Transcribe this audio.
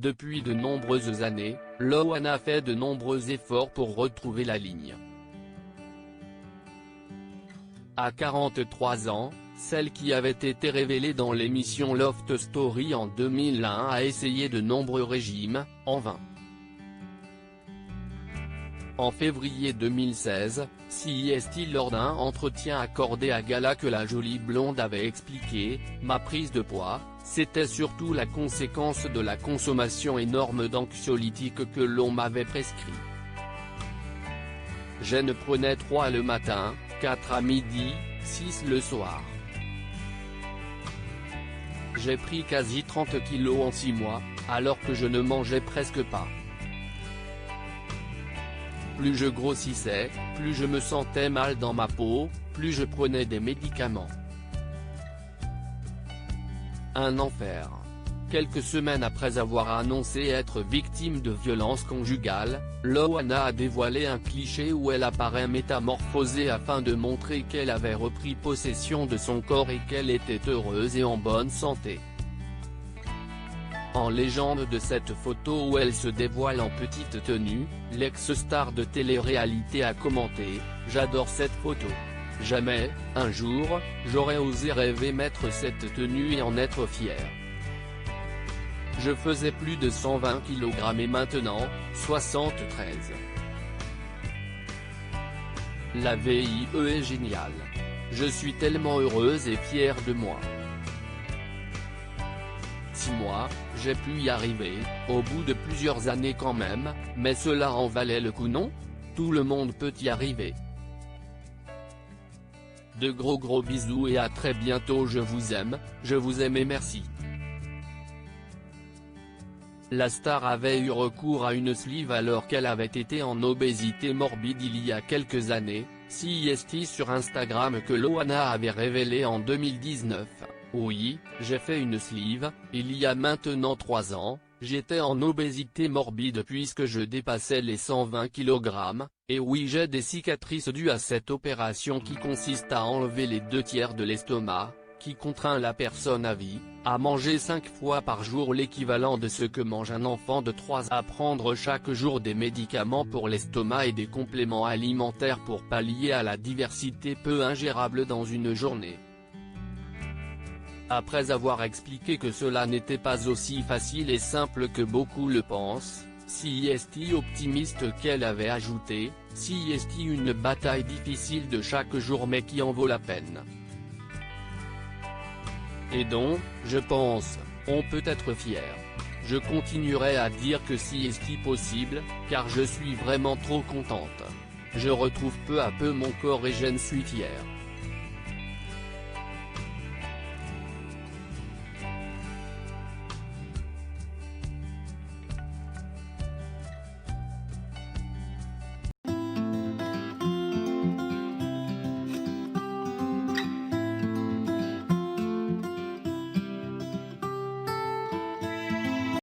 Depuis de nombreuses années, Loana fait de nombreux efforts pour retrouver la ligne. À 43 ans, celle qui avait été révélée dans l'émission Loft Story en 2001 a essayé de nombreux régimes, en vain. En février 2016, CIST lors d'un entretien accordé à Gala que la jolie blonde avait expliqué « Ma prise de poids, c'était surtout la conséquence de la consommation énorme d'anxiolytiques que l'on m'avait prescrit. Je ne prenais 3 le matin, 4 à midi, 6 le soir. J'ai pris quasi 30 kilos en 6 mois, alors que je ne mangeais presque pas. Plus je grossissais, plus je me sentais mal dans ma peau, plus je prenais des médicaments. Un enfer. » Quelques semaines après avoir annoncé être victime de violences conjugales, Loana a dévoilé un cliché où elle apparaît métamorphosée afin de montrer qu'elle avait repris possession de son corps et qu'elle était heureuse et en bonne santé. En légende de cette photo où elle se dévoile en petite tenue, l'ex-star de télé-réalité a commenté « J'adore cette photo. Jamais, un jour, j'aurais osé rêver mettre cette tenue et en être fier. Je faisais plus de 120 kg et maintenant, 73. La vie est géniale. Je suis tellement heureuse et fière de moi. 6 mois, j'ai pu y arriver, au bout de plusieurs années quand même, mais cela en valait le coup non? Tout le monde peut y arriver. De gros bisous et à très bientôt. Je vous aime et merci. » La star avait eu recours à une sleeve alors qu'elle avait été en obésité morbide il y a quelques années, CIST sur Instagram que Loana avait révélé en 2019. Oui, j'ai fait une sleeve, il y a maintenant 3 ans, j'étais en obésité morbide puisque je dépassais les 120 kg, et oui j'ai des cicatrices dues à cette opération qui consiste à enlever les 2/3 de l'estomac, qui contraint la personne à vie, à manger 5 fois par jour l'équivalent de ce que mange un enfant de 3 ans, à prendre chaque jour des médicaments pour l'estomac et des compléments alimentaires pour pallier à la diversité peu ingérable dans une journée. Après avoir expliqué que cela n'était pas aussi facile et simple que beaucoup le pensent, CIST optimiste qu'elle avait ajouté, CIST une bataille difficile de chaque jour mais qui en vaut la peine. Et donc, je pense, on peut être fier. Je continuerai à dire que si est possible, car je suis vraiment trop contente. Je retrouve peu à peu mon corps et j'en suis fier.